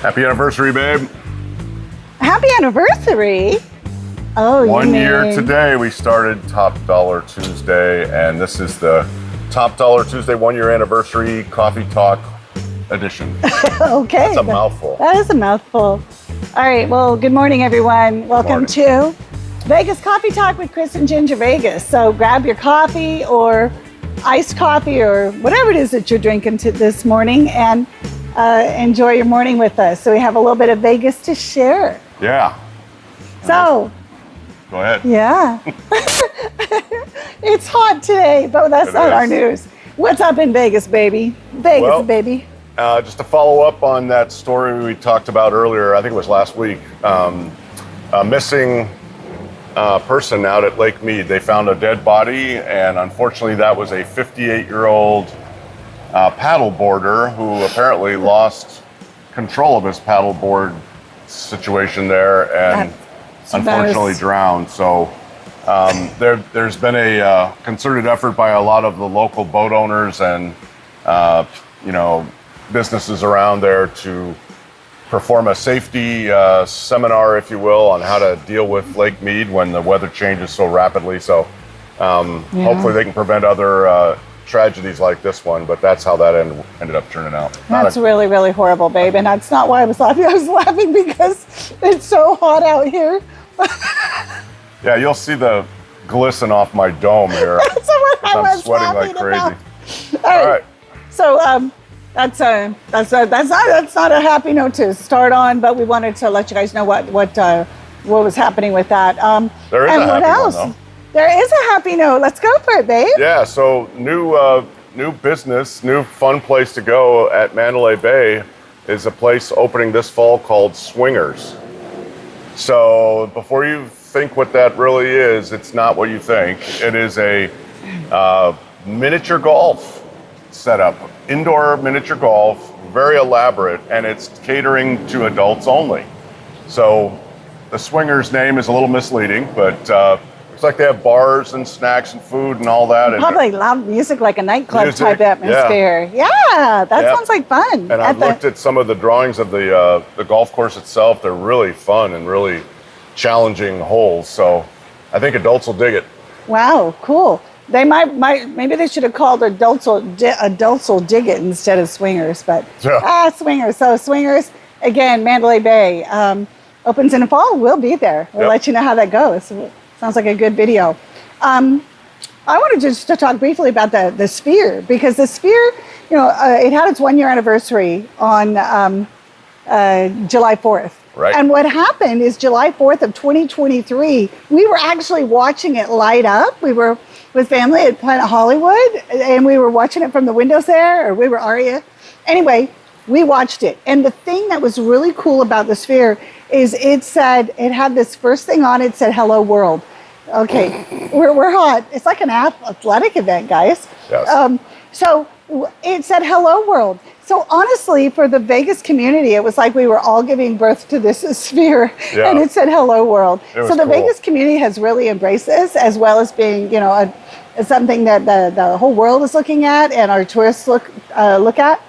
Happy anniversary, babe. Happy anniversary? Oh, 1 year today we started Top Dollar Tuesday, and this is the Top Dollar Tuesday 1 year anniversary coffee talk edition. Okay. That's a mouthful. That is a mouthful. All right, well, good morning, everyone. Welcome to Vegas Coffee Talk with Kris and Ginger Vegas. So grab your coffee or iced coffee or whatever it is that you're drinking this morning and enjoy your morning with us. So we have a little bit of Vegas to share. Yeah. So. Go ahead. Yeah. It's hot today, but that's not our news. What's up in Vegas, baby? Vegas, baby. Just to follow up on that story we talked about earlier, I think it was last week, a missing person out at Lake Mead. They found a dead body, and unfortunately that was a 58-year-old paddleboarder who apparently lost control of his paddleboard situation there and unfortunately drowned. So there's been a concerted effort by a lot of the local boat owners and businesses around there to perform a safety seminar, if you will, on how to deal with Lake Mead when the weather changes so rapidly. So hopefully they can prevent other tragedies like this one, but that's how that ended up turning out. That's really, really horrible, babe. And that's not why I was laughing. I was laughing because it's so hot out here. Yeah, you'll see the glisten off my dome here. That's what I was sweating like crazy. About. All right. So that's not a happy note to start on, but we wanted to let you guys know what was happening with that. There is and a what happy else? one, though. There is a happy note. Let's go for it, babe. Yeah. So new business, new fun place to go at Mandalay Bay is a place opening this fall called Swingers. So before you think what that really is, it's not what you think. It is a miniature golf setup, indoor miniature golf, very elaborate, and it's catering to adults only. So the Swingers name is a little misleading, but looks like they have bars and snacks and food and all that. Probably loud music, like a nightclub type atmosphere. Yeah, that sounds like fun. And I've looked at some of the drawings of the golf course itself. They're really fun and really challenging holes. So I think adults will dig it. Wow, cool. They maybe they should have called adults will dig it instead of Swingers, but Swingers. So Swingers, again, Mandalay Bay, opens in the fall. We'll be there. We'll let you know how that goes. Sounds like a good video. I wanted just to talk briefly about the Sphere, because the Sphere, it had its 1 year anniversary on July 4th. Right. And what happened is July 4th of 2023, we were actually watching it light up. We were with family at Planet Hollywood, and we were watching it from the windows there, or we were Aria. Anyway, we watched it. And the thing that was really cool about the Sphere is it had this first thing on it, said, "Hello World." Okay, we're hot. It's like an athletic event, guys. Yes. So it said, "Hello World." So honestly, for the Vegas community, it was like we were all giving birth to this Sphere, and it said, "Hello World." So the Vegas community has really embraced this, as well as being, something that the whole world is looking at and our tourists look at.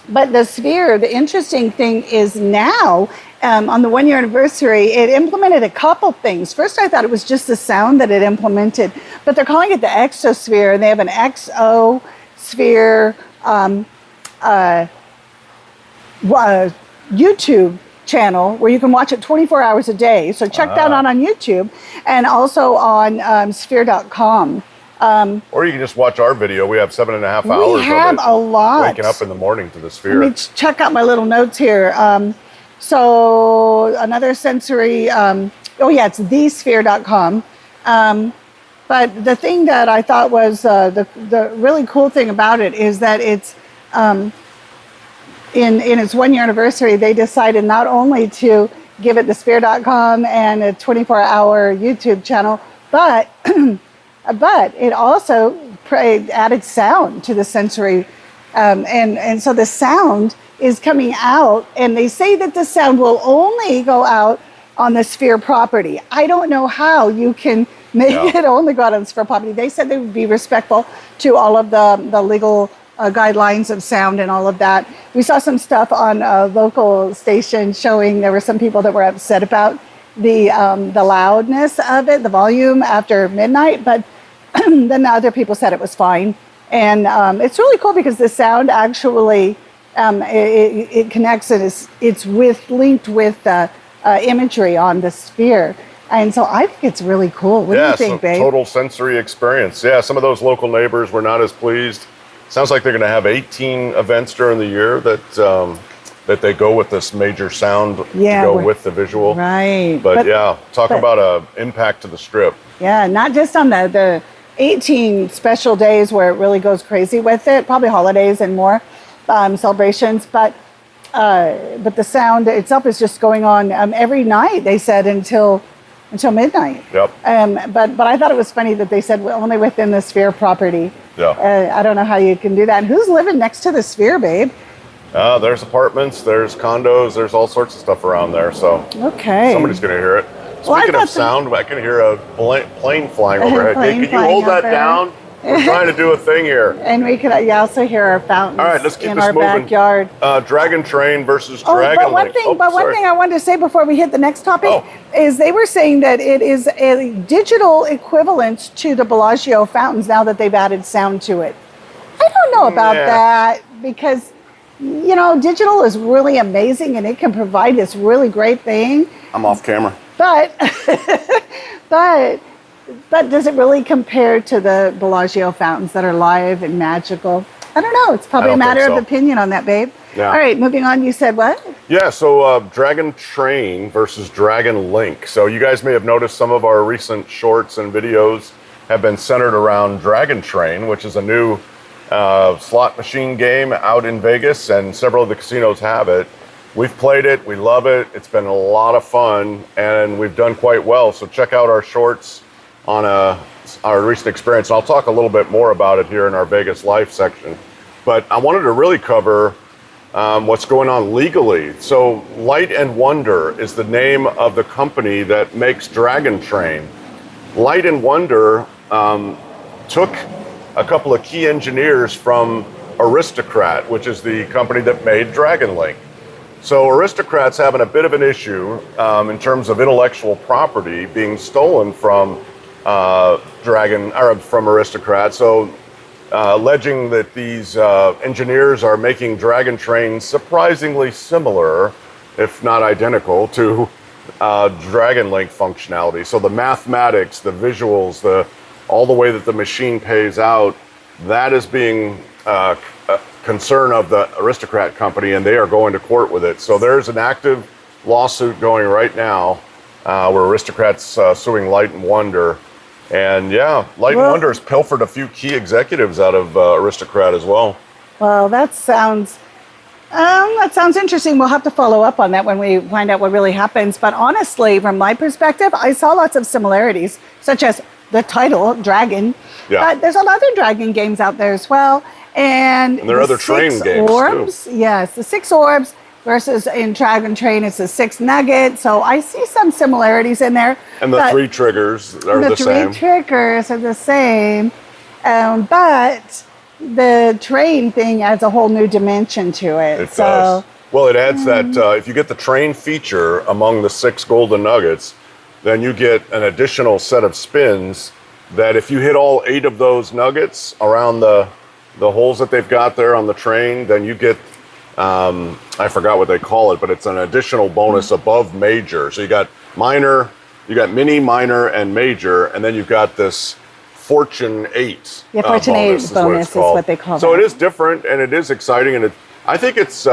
But the Sphere, the interesting thing is now, on the 1 year anniversary, it implemented a couple things. First, I thought it was just the sound that it implemented, but they're calling it the Exosphere, and they have an Exosphere YouTube channel where you can watch it 24 hours a day. So check that out on YouTube, and also on sphere.com. Or you can just watch our video. We have 7.5 hours. We have a lot. Waking up in the morning to the Sphere. Let me check out my little notes here. So another sensory, it's thesphere.com. But the thing that I thought was the really cool thing about it is that it's in its 1 year anniversary, they decided not only to give it the sphere.com and a 24-hour YouTube channel, but it also added sound to the sensory. And so the sound is coming out, and they say that the sound will only go out on the Sphere property. I don't know how you can make it only go out on the Sphere property. They said they would be respectful to all of the legal guidelines of sound and all of that. We saw some stuff on a local station showing there were some people that were upset about the loudness of it, the volume after midnight, but then the other people said it was fine. And it's really cool because the sound actually, it connects and it's linked with imagery on the sphere. And so I think it's really cool. What do you think, babe? Total sensory experience. Yeah, some of those local neighbors were not as pleased. Sounds like they're going to have 18 events during the year that they go with this major sound to go with the visual. Right. But talk about an impact to the Strip. Yeah, not just on the 18 special days where it really goes crazy with it, probably holidays and more celebrations, but the sound itself is just going on every night, they said, until midnight. Yep. But I thought it was funny that they said only within the Sphere property. Yeah. I don't know how you can do that. And who's living next to the Sphere, babe? There's apartments, there's condos, there's all sorts of stuff around there. So somebody's going to hear it. Speaking of sound, I can hear a plane flying overhead. Hey, can you hold that down? We're trying to do a thing here. And we could also hear our fountains in our backyard. Dragon Train versus Dragon Link. One thing I wanted to say before we hit the next topic is they were saying that it is a digital equivalent to the Bellagio fountains now that they've added sound to it. I don't know about that because, digital is really amazing and it can provide this really great thing. I'm off camera. But does it really compare to the Bellagio fountains that are live and magical? I don't know. It's probably a matter of opinion on that, babe. Yeah. All right, moving on. You said what? Yeah, so Dragon Train versus Dragon Link. So you guys may have noticed some of our recent shorts and videos have been centered around Dragon Train, which is a new slot machine game out in Vegas, and several of the casinos have it. We've played it. We love it. It's been a lot of fun, and we've done quite well. So check out our shorts on our recent experience. And I'll talk a little bit more about it here in our Vegas Life section. But I wanted to really cover what's going on legally. So Light and Wonder is the name of the company that makes Dragon Train. Light and Wonder took a couple of key engineers from Aristocrat, which is the company that made Dragon Link. So Aristocrat's having a bit of an issue in terms of intellectual property being stolen from from Aristocrat. So alleging that these engineers are making Dragon Train surprisingly similar, if not identical, to Dragon Link functionality. So the mathematics, the visuals, all the way that the machine pays out, that is being concern of the Aristocrat company, and they are going to court with it. So there's an active lawsuit going right now where Aristocrat's suing Light and Wonder. And Light and Wonder has pilfered a few key executives out of Aristocrat as well. Well, that sounds interesting. We'll have to follow up on that when we find out what really happens. But honestly, from my perspective, I saw lots of similarities, such as the title, Dragon. Yeah. But there's a lot of Dragon games out there as well. And there are other train games orbs, too. Yes, the 6 orbs versus in Dragon Train, it's the 6 nuggets. So I see some similarities in there. And the 3 triggers are the same. The 3 triggers are the same. But the train thing adds a whole new dimension to it. It does. Well, it adds that if you get the train feature among the 6 golden nuggets, then you get an additional set of spins that if you hit all 8 of those nuggets around the holes that they've got there on the train, then you get, I forgot what they call it, but it's an additional bonus above major. So you got minor, you got mini, minor, and major, and then you've got this Fortune 8. Yeah, Fortune 8 bonus is what they call it. So it is different, and it is exciting, and I think it's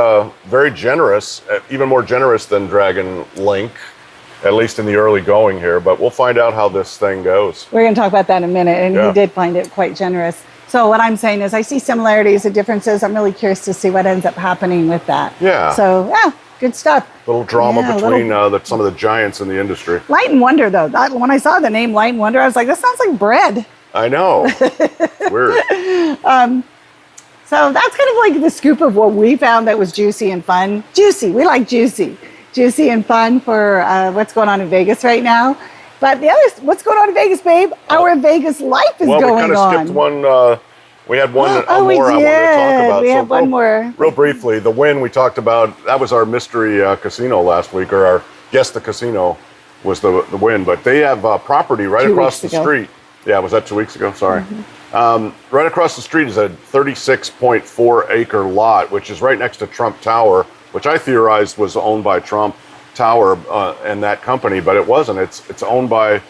very generous, even more generous than Dragon Link, at least in the early going here, but we'll find out how this thing goes. We're going to talk about that in a minute, and he did find it quite generous. So what I'm saying is I see similarities and differences. I'm really curious to see what ends up happening with that. Yeah. So, good stuff. Little drama between some of the giants in the industry. Light and Wonder, though. When I saw the name Light and Wonder, I was like, that sounds like bread. I know. Weird. So that's kind of like the scoop of what we found that was juicy and fun. Juicy. We like juicy. Juicy and fun for what's going on in Vegas right now. But the other, what's going on in Vegas, babe? Our Vegas Life is going on. Well, we kind of skipped We had one more I we wanted to talk about. We have one more. Real briefly, the Wynn we talked about, that was our mystery casino last week, or our Guess the Casino was the Wynn. But they have property right across the street. Yeah, was that 2 weeks ago? Sorry. Right across the street is a 36.4 acre lot, which is right next to Trump Tower, which I theorized was owned by Trump Tower and that company, but it wasn't. It's owned by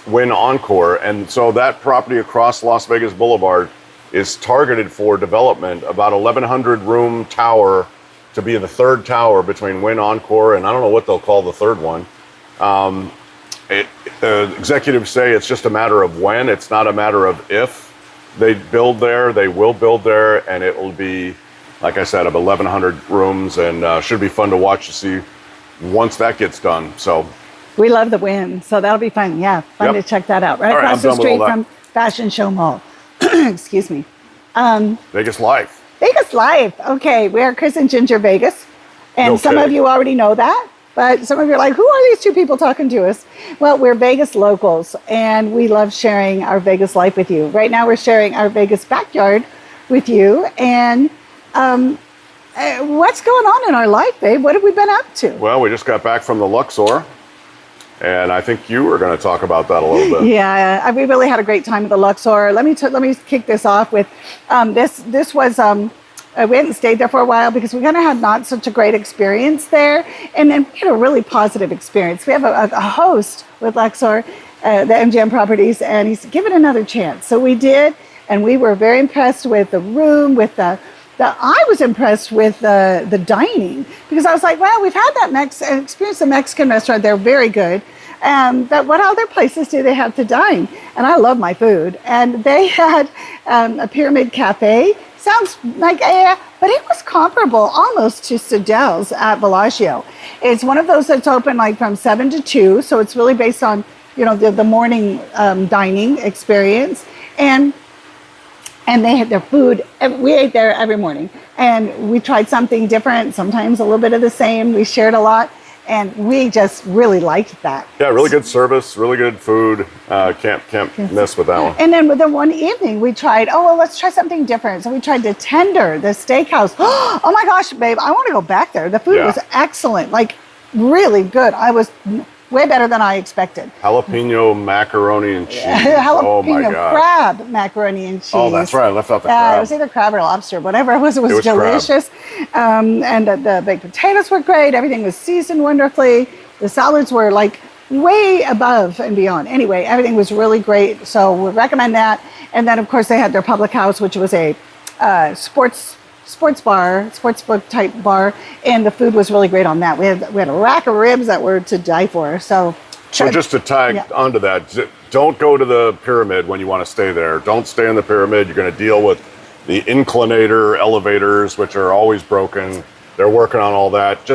Wynn Encore. And so that property across Las Vegas Boulevard is targeted for development, about 1,100 room tower to be the third tower between Wynn Encore and I don't know what they'll call the third one. Executives say it's just a matter of when, it's not a matter of if they build there. They will build there, and it will be, like I said, of 1,100 rooms, and should be fun to watch to see once that gets done. So we love the Wynn, so that'll be fun. Yeah, fun to check that out. Right across the street from Fashion Show Mall. Excuse me. Vegas Life. Vegas Life. Okay, we are Kris and Ginger Vegas, and some of you already know that. But some of you are like, who are these two people talking to us? Well, we're Vegas locals, and we love sharing our Vegas life with you. Right now, we're sharing our Vegas backyard with you. And what's going on in our life, babe? What have we been up to? Well, we just got back from the Luxor, and I think you were going to talk about that a little bit. Yeah, we really had a great time at the Luxor. Let me kick this off with this was. We hadn't stayed there for a while because we kind of had not such a great experience there. And then we had a really positive experience. We have a host with Luxor, the MGM Properties, and he's given another chance. So we did, and we were very impressed with the room, with I was impressed with the dining, because I was like, well, we've had that experience, the Mexican restaurant. They're very good. But what other places do they have to dine? And I love my food. And they had a Pyramid Cafe. Sounds like, but it was comparable almost to Sedel's at Bellagio. It's one of those that's open like from 7 to 2. So it's really based on, the morning dining experience. And they had their food. We ate there every morning. And we tried something different, sometimes a little bit of the same. We shared a lot. And we just really liked that. Yeah, really good service, really good food. Can't miss with that one. And then with the one evening, we tried, let's try something different. So we tried the Tender, the steakhouse. Oh my gosh, babe, I want to go back there. The food was excellent, like really good. I was way better than I expected. Jalapeno macaroni and cheese. Jalapeno crab macaroni and cheese. Oh, that's right. I left out the crab. It was either crab or lobster, whatever it was. It was delicious. And the baked potatoes were great. Everything was seasoned wonderfully. The salads were like way above and beyond. Anyway, everything was really great. So we recommend that. And then, of course, they had their public house, which was a sports bar, sportsbook type bar, and the food was really great on that. We had a rack of ribs that were to die for. So just to tag onto that, don't go to the Pyramid when you want to stay there. Don't stay in the Pyramid. You're going to deal with the inclinator elevators, which are always broken. They're working on all that.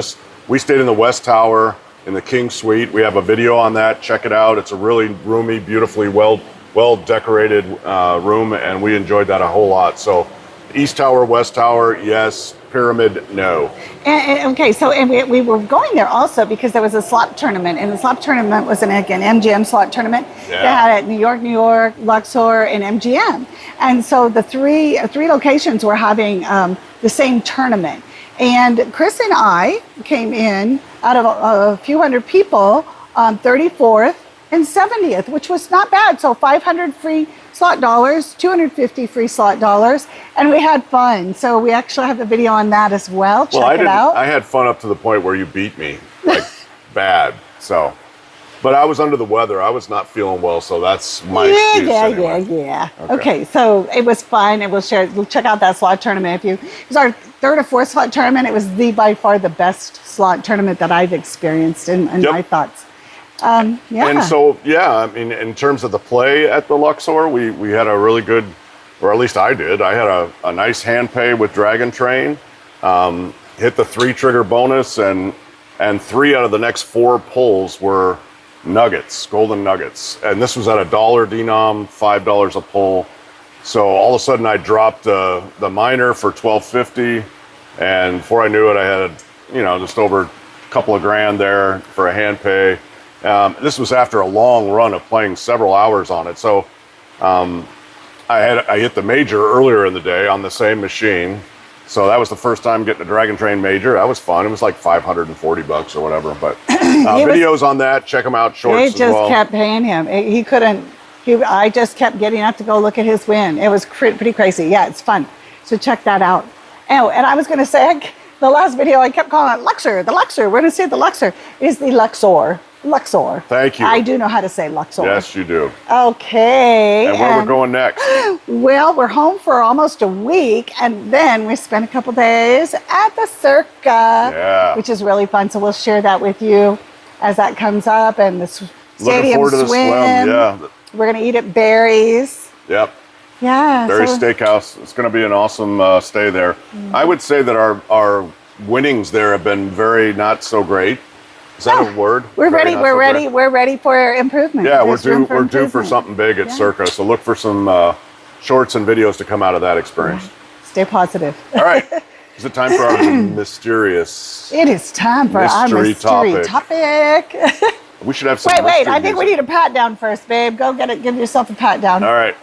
We stayed in the West Tower in the King Suite. We have a video on that. Check it out. It's a really roomy, beautifully well decorated room, and we enjoyed that a whole lot. So East Tower, West Tower, yes. Pyramid, no. And we were going there also because there was a slot tournament, and the slot tournament was an MGM slot tournament. They had it at New York, Luxor, and MGM. And so the three locations were having the same tournament. And Kris and I came in out of a few hundred people on 34th and 70th, which was not bad. So 500 free slot dollars, 250 free slot dollars, and we had fun. So we actually have a video on that as well. Check it out. I had fun up to the point where you beat me, like bad. So, but I was under the weather. I was not feeling well, so that's my excuse anyway. Yeah. Okay, so it was fun, and we'll check out that slot tournament. It was our third or fourth slot tournament. It was by far the best slot tournament that I've experienced in my thoughts. And so, I mean, in terms of the play at the Luxor, we had a really good, or at least I did. I had a nice hand pay with Dragon Train, hit the 3 trigger bonus, and 3 out of the next 4 pulls were nuggets, golden nuggets. And this was at $1 denom, $5 a pull. So all of a sudden I dropped the minor for $12.50, and before I knew it, I had, just over a couple of grand there for a hand pay. This was after a long run of playing several hours on it. So I I hit the major earlier in the day on the same machine. So that was the first time getting a Dragon Train major. That was fun. It was like $540 or whatever. But videos on that, check them out, shorts as well. They just kept paying him. He couldn't, I just kept getting up to go look at his Wynn. It was pretty crazy. Yeah, it's fun. So check that out. Oh, and I was going to say, the last video, I kept calling it Luxor, the Luxor. We're going to say the Luxor. Is the Luxor. Luxor. Thank you. I do know how to say Luxor. Yes, you do. Okay. And where we're going next? Well, we're home for almost a week, and then we spent a couple days at the Circa, which is really fun. So we'll share that with you as that comes up. And the stadium forward to the swim. Yeah. We're going to eat at Barry's. Yep. Yeah. Barry's Steakhouse. It's going to be an awesome stay there. I would say that our winnings there have been very not so great. Is that a word? We're ready. We're ready for improvement. Yeah, we're due for something big at Circa. So look for some shorts and videos to come out of that experience. Stay positive. All right. Is it time for our mysterious? It is time for our mystery topic. We should have some. Wait. I think we need a pat down first, babe. Go get it. Give yourself a pat down. All right.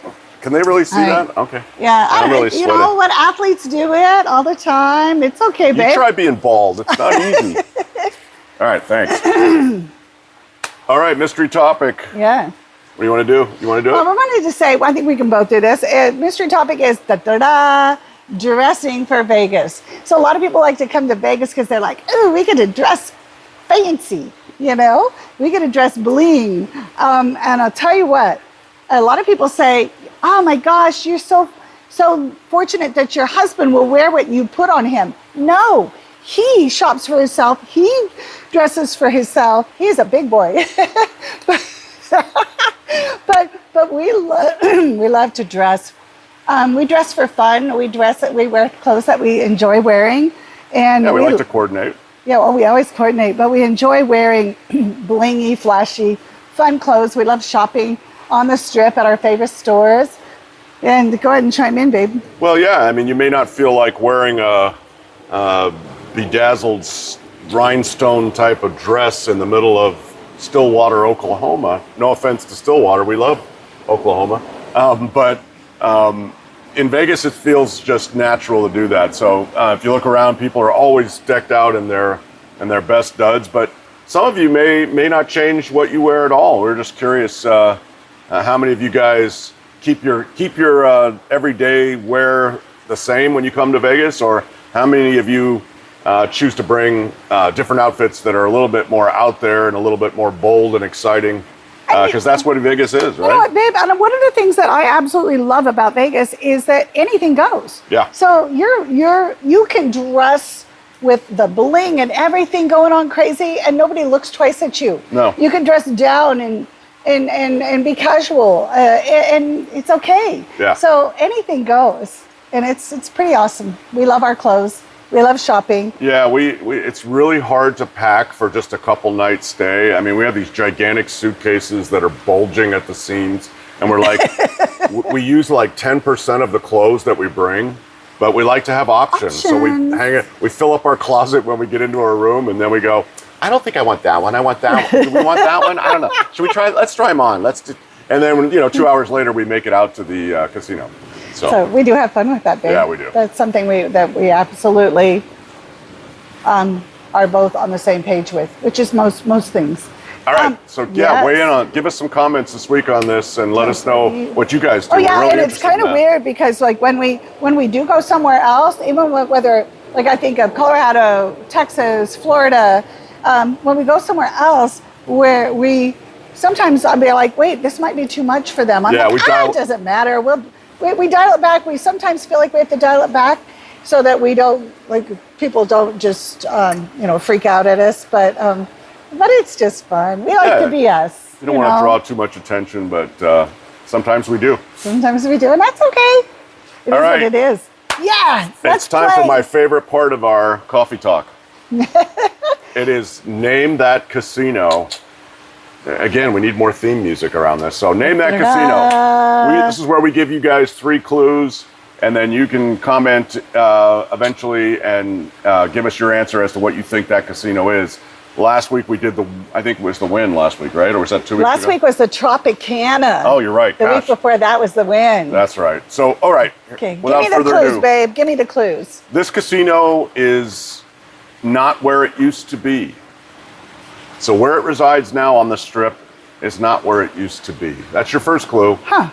Can they really see that? Okay. Yeah. I'm really sweating. You know what? Athletes do it all the time. It's okay, babe. You try being bald. It's not easy. All right, thanks. All right, mystery topic. Yeah. What do you want to do? You want to do it? Well, I wanted to say, I think we can both do this. Mystery topic is dressing for Vegas. So a lot of people like to come to Vegas because they're like, oh, we get to dress fancy, you know? We get to dress bling. And I'll tell you what, a lot of people say, oh my gosh, you're so fortunate that your husband will wear what you put on him. No. He shops for himself. He dresses for himself. He's a big boy. but we love to dress. We dress for fun. We wear clothes that we enjoy wearing. And we like to coordinate. Yeah, well, we always coordinate, but we enjoy wearing blingy, flashy, fun clothes. We love shopping on the strip at our favorite stores. And go ahead and chime in, babe. Well, yeah. I mean, you may not feel like wearing a bedazzled rhinestone type of dress in the middle of Stillwater, Oklahoma. No offense to Stillwater, we love Oklahoma. But in Vegas, it feels just natural to do that. So if you look around, people are always decked out in their best duds. But some of you may not change what you wear at all. We're just curious how many of you guys keep your everyday wear the same when you come to Vegas, or how many of you choose to bring different outfits that are a little bit more out there and a little bit more bold and exciting? Because that's what Vegas is, right? You know what, babe? And one of the things that I absolutely love about Vegas is that anything goes. Yeah. So you can dress with the bling and everything going on crazy, and nobody looks twice at you. No. You can dress down and be casual, and it's okay. Yeah. So anything goes. And it's pretty awesome. We love our clothes. We love shopping. Yeah, it's really hard to pack for just a couple nights stay. I mean, we have these gigantic suitcases that are bulging at the seams, and we're like, we use like 10% of the clothes that we bring, but we like to have options. So we fill up our closet when we get into our room, and then we go, I don't think I want that one. I want that one. Do we want that one? I don't know. Should we try? Let's try them on. And then 2 hours later, we make it out to the casino. So we do have fun with that, babe. Yeah, we do. That's something that we absolutely are both on the same page with, which is most things. All right. Weigh in on. Give us some comments this week on this, and let us know what you guys do. Oh yeah, and it's kind of weird because like when we do go somewhere else, even whether like I think of Colorado, Texas, Florida, when we go somewhere else where we sometimes I'll be like, wait, this might be too much for them. It doesn't matter. We dial it back. We sometimes feel like we have to dial it back so that we don't, people don't just, freak out at us. But it's just fun. We like to be us. You don't want to draw too much attention, but sometimes we do. Sometimes we do, and that's okay. It is what it is. Yeah, it's time for my favorite part of our coffee talk. It is Name That Casino. Again, we need more theme music around this. So name that casino. This is where we give you guys 3 clues, and then you can comment eventually and give us your answer as to what you think that casino is. Last week we did I think it was the Wynn last week, right? Or was that 2 weeks ago? Last week was the Tropicana. Oh, you're right. The week before that was the Wynn. That's right. So, all right. Okay, give Without me the further clues, ado, babe. Give me the clues. this casino is not where it used to be. So where it resides now on the Strip is not where it used to be. That's your first clue. Huh.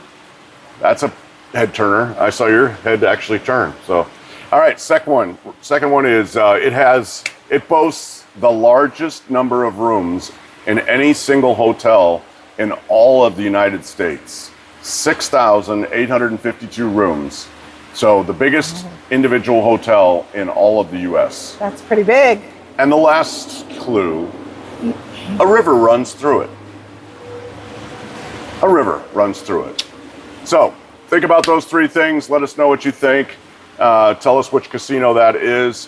That's a head turner. I saw your head actually turn. So, all right, second one. Second one is it boasts the largest number of rooms in any single hotel in all of the United States. 6,852 rooms. So the biggest individual hotel in all of the U.S. That's pretty big. And the last clue, a river runs through it. A river runs through it. So think about those three things. Let us know what you think. Tell us which casino that is.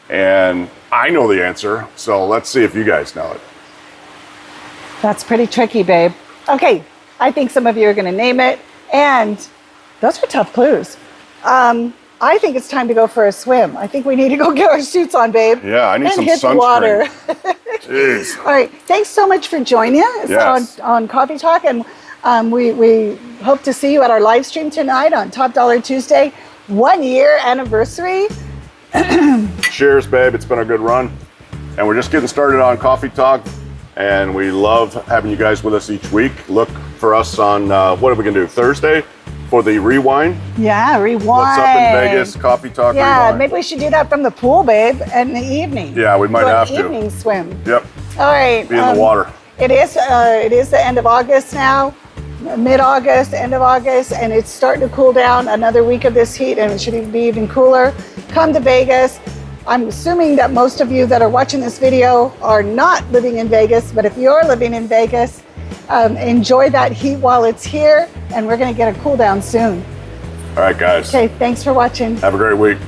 And I know the answer, so let's see if you guys know it. That's pretty tricky, babe. Okay, I think some of you are going to name it. And those are tough clues. I think it's time to go for a swim. I think we need to go get our suits on, babe. Yeah, I need some hit sunscreen. The water. Jeez. All right, thanks so much for joining us Yes. on Coffee Talk. And we hope to see you at our live stream tonight on Top Dollar Tuesday. 1 year anniversary. Cheers, babe. It's been a good run. And we're just getting started on Coffee Talk. And we love having you guys with us each week. Look for us on, what are we going to do, Thursday for the Rewind? Yeah, Rewind. What's up in Vegas, Coffee Talk Rewind. Maybe we should do that from the pool, babe, in the evening. Yeah, we might Do an have to. evening swim. Yep. All right. Be in the water. It is the end of August now, mid-August, end of August, and it's starting to cool down. Another week of this heat, and it should be even cooler. Come to Vegas. I'm assuming that most of you that are watching this video are not living in Vegas, but if you're living in Vegas, enjoy that heat while it's here, and we're going to get a cool down soon. All right, guys. Okay, thanks for watching. Have a great week.